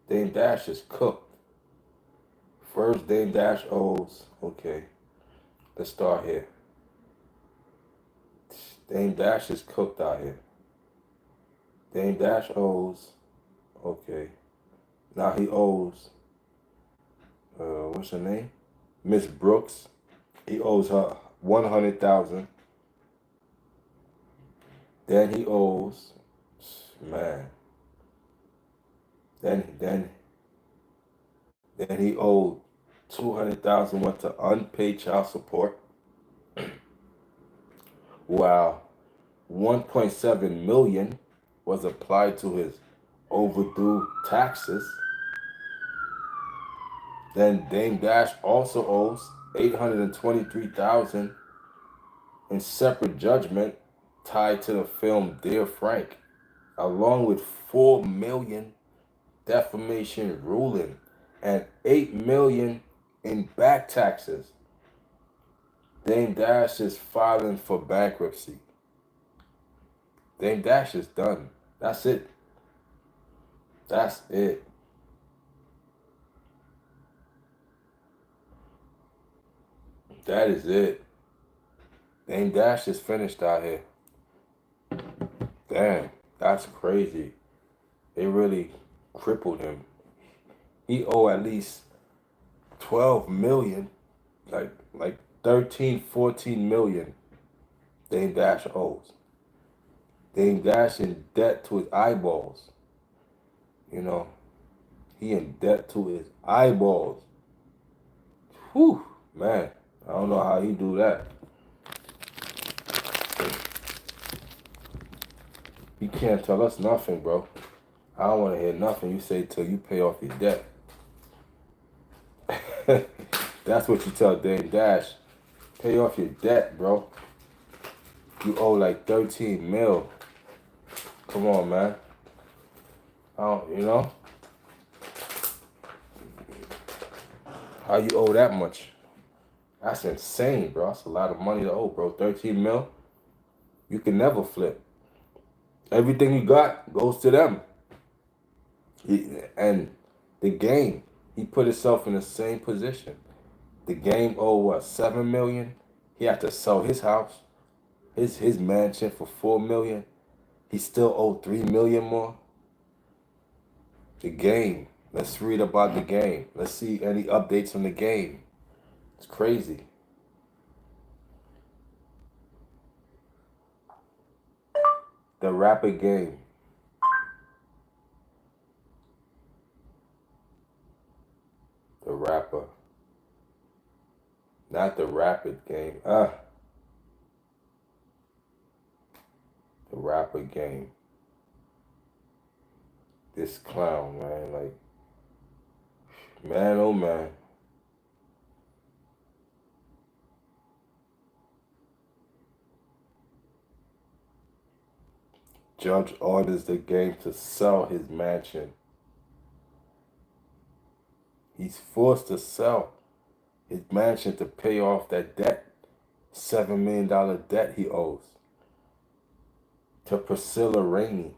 Dame Dash is cooked. First, Dame Dash owes. Okay, let's start here. Dame Dash is cooked out here. Dame Dash owes. Okay, now he owes. What's her name? Miss Brooks. He owes her 100,000. Then he owes, man. Then he owed 200,000 went to unpaid child support. While 1.7 million was applied to his overdue taxes. Then Dame Dash also owes 823,000 in separate judgment tied to the film Dear Frank, along with 4 million defamation ruling and 8 million in back taxes. Dame Dash is filing for bankruptcy. Dame Dash is done. That's it. That's it. That is it. Dame Dash is finished out here. Damn, that's crazy. They really crippled him. He owe at least 12 million, like 13, 14 million Dame Dash owes. Dame Dash in debt to his eyeballs. You know, he in debt to his eyeballs. Whew, man, I don't know how he do that. You can't tell us nothing, bro. I don't want to hear nothing you say till you pay off your debt. That's what you tell Dame Dash. Pay off your debt, bro. You owe like 13 mil. Come on, man. I don't, you know? How you owe that much? That's insane, bro. That's a lot of money to owe, bro. 13 mil? You can never flip. Everything you got goes to them. And the game, he put himself in the same position. The game owed what, 7 million? He had to sell his house, his mansion for 4 million. He still owed 3 million more. The game. Let's read about the game. Let's see any updates on the game. It's crazy. The rapper game. The rapper. Not the rapid game. The rapper game. This clown, man. Like, man, oh man. Judge orders the game to sell his mansion. He's forced to sell his mansion to pay off that debt, $7 million debt he owes to Priscilla Rainey.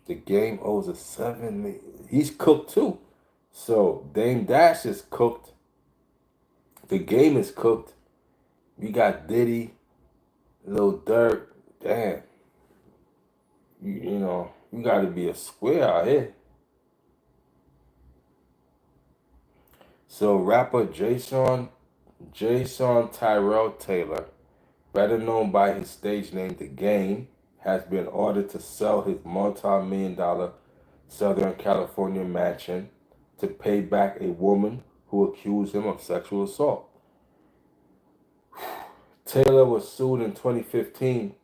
The game owes a 7 million. He's cooked too. So Dame Dash is cooked. The game is cooked. You got Diddy, Lil Durk. Damn. You know, you got to be a square out here. So rapper Jason Tyrell Taylor, better known by his stage name The Game, has been ordered to sell his multi-million-dollar Southern California mansion to pay back a woman who accused him of sexual assault. Taylor was sued in 2015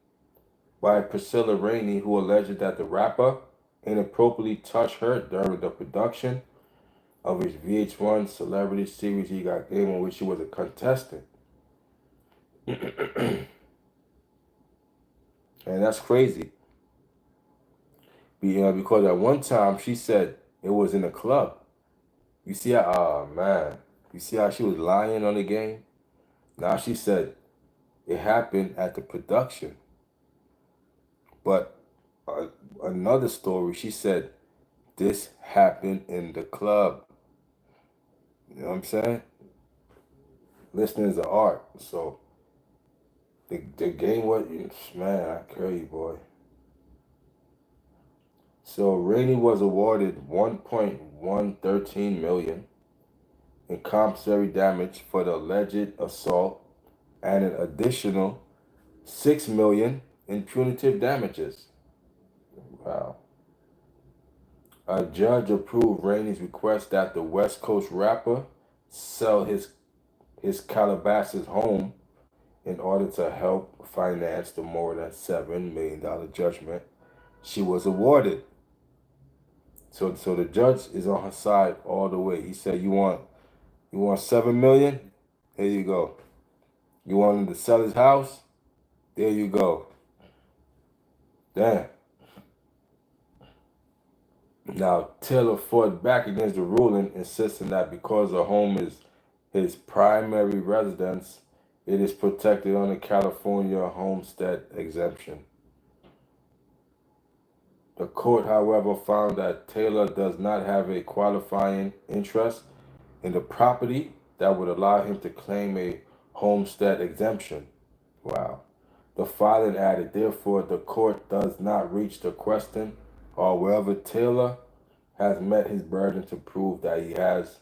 by Priscilla Rainey, who alleged that the rapper inappropriately touched her during the production of his VH1 celebrity series He Got Game, in which she was a contestant. And that's crazy. Because at one time she said it was in a club. You see how, oh man, you see how she was lying on the game? Now she said it happened at the production. But another story, she said this happened in the club. You know what I'm saying? Listening is an art. So the game was, man, I carry you, boy. So Rainey was awarded 1.113 million in compensatory damage for the alleged assault and an additional 6 million in punitive damages. Wow. A judge approved Rainey's request that the West Coast rapper sell his Calabasas home in order to help finance the more than $7 million judgment she was awarded. So the judge is on her side all the way. He said, "You want 7 million? Here you go. You want him to sell his house? There you go." Damn. Now Taylor fought back against the ruling, insisting that because the home is his primary residence, it is protected under California homestead exemption. The court, however, found that Taylor does not have a qualifying interest in the property that would allow him to claim a homestead exemption. Wow. The filing added, therefore, the court does not reach the question or whether Taylor has met his burden to prove that he has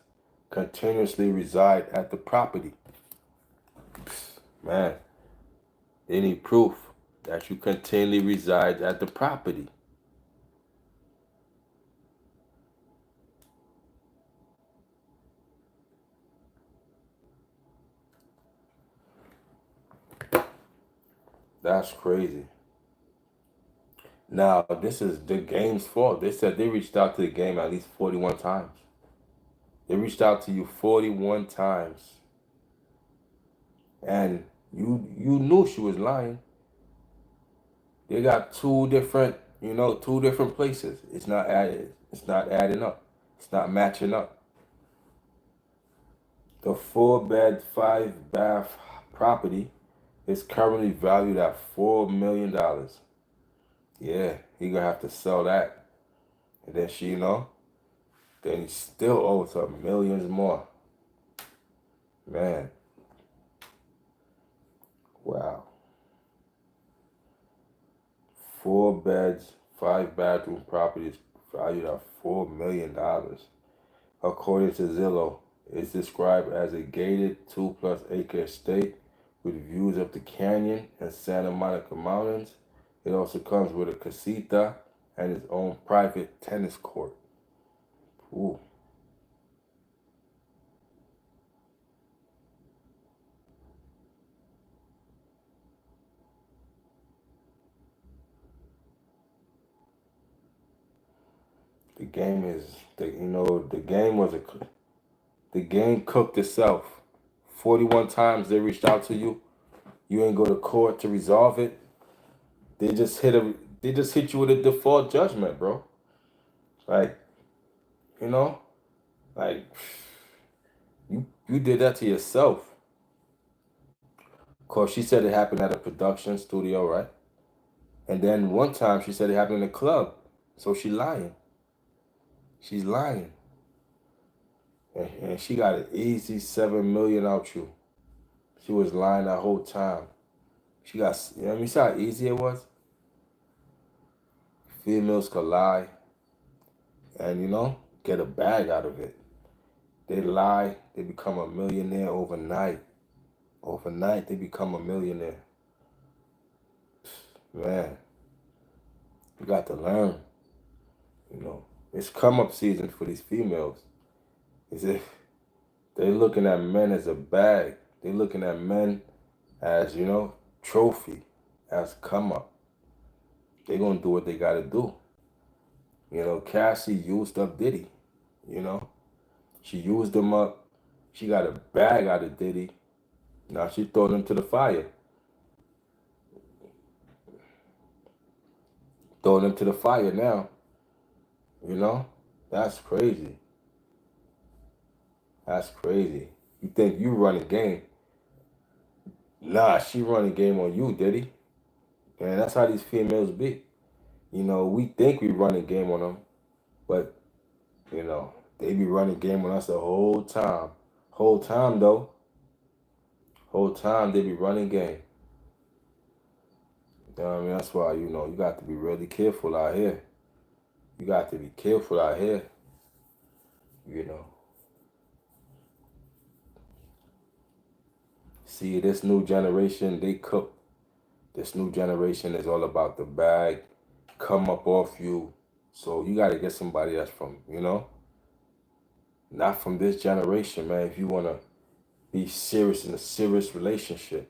continuously reside at the property. Man, any proof that you continually reside at the property? That's crazy. Now, this is the game's fault. They said they reached out to the game at least 41 times. They reached out to you 41 times. And you knew she was lying. They got two different places. It's not adding up. It's not matching up. The 4-bed, 5-bath property is currently valued at $4 million. Yeah, he gonna have to sell that. And then then he still owes her millions more. Man, wow. 4 beds, 5 bathroom property is valued at $4 million. According to Zillow, it's described as a gated 2+ acre estate with views of the canyon and Santa Monica Mountains. It also comes with a casita and its own private tennis court. Ooh. The game is, the game the game cooked itself. 41 times they reached out to you. You ain't go to court to resolve it. They just hit you with a default judgment, bro. Like, you know, like you did that to yourself. Of course, she said it happened at a production studio, right? And then one time she said it happened in a club. So she lying. She's lying. And she got an easy 7 million out you. She was lying that whole time. She got, you see how easy it was? Females could lie and, get a bag out of it. They lie, they become a millionaire overnight. Overnight, they become a millionaire. Man, you got to learn, you know. It's come up season for these females. Is if they're looking at men as a bag. They're looking at men as, trophy, as come up. They're gonna do what they gotta do. Cassie used up Diddy, you know. She used him up. She got a bag out of Diddy. Now she throwing him to the fire. Throwing him to the fire now. You know? That's crazy. That's crazy. You think you running game. Nah, she running game on you, Diddy. And that's how these females be. We think we running game on them, but they be running game on us the whole time. Whole time though. Whole time they be running game. You know what I mean? That's why, you got to be really careful out here. You got to be careful out here. You know. See, this new generation, they cook. This new generation is all about the bag, come up off you. So you got to get somebody that's from, not from this generation, man. If you want to be serious in a serious relationship,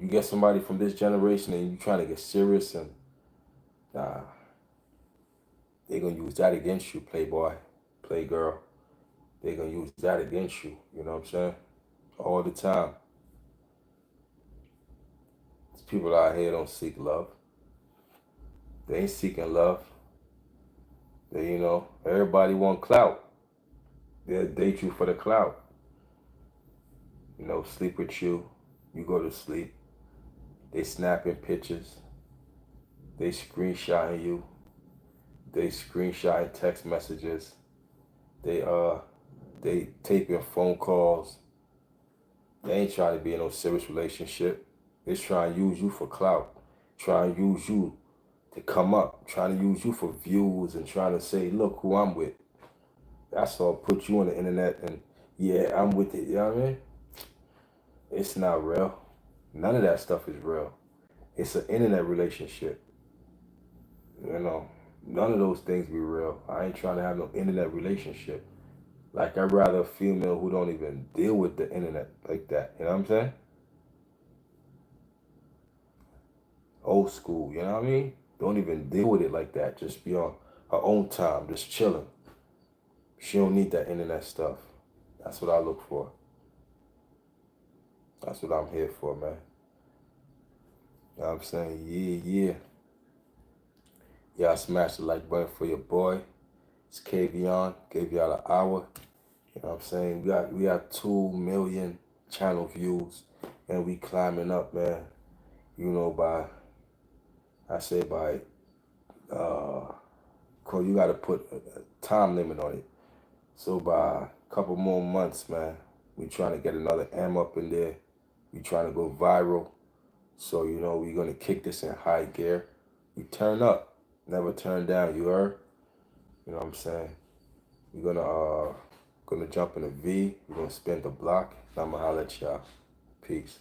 you get somebody from this generation and you trying to get serious and nah, they going to use that against you, playboy, playgirl. They going to use that against you. You know what I'm saying? All the time. These people out here don't seek love. They ain't seeking love. Everybody want clout. They'll date you for the clout. Sleep with you. You go to sleep. They snapping pictures. They screenshotting you. They screenshotting text messages. They taping phone calls. They ain't trying to be in no serious relationship. They trying to use you for clout. Trying to use you to come up. Trying to use you for views and trying to say, look who I'm with. That's all. Put you on the internet and yeah, I'm with it. You know what I mean? It's not real. None of that stuff is real. It's an internet relationship. None of those things be real. I ain't trying to have no internet relationship. Like I'd rather a female who don't even deal with the internet like that. You know what I'm saying? Old school, you know what I mean? Don't even deal with it like that. Just be on her own time, just chilling. She don't need that internet stuff. That's what I look for. That's what I'm here for, man. You know what I'm saying? Yeah. Y'all smash the like button for your boy. It's Kavion. Gave y'all an hour. You know what I'm saying? We got 2 million channel views, and we climbing up, man. You know, by cause you gotta put a time limit on it. So by a couple more months, man, we trying to get another M up in there. We trying to go viral. So, you know, we're gonna kick this in high gear. We turn up, never turn down, you heard? You know what I'm saying? We're gonna jump in a V, we're gonna spin the block, and I'm gonna holler at y'all. Peace.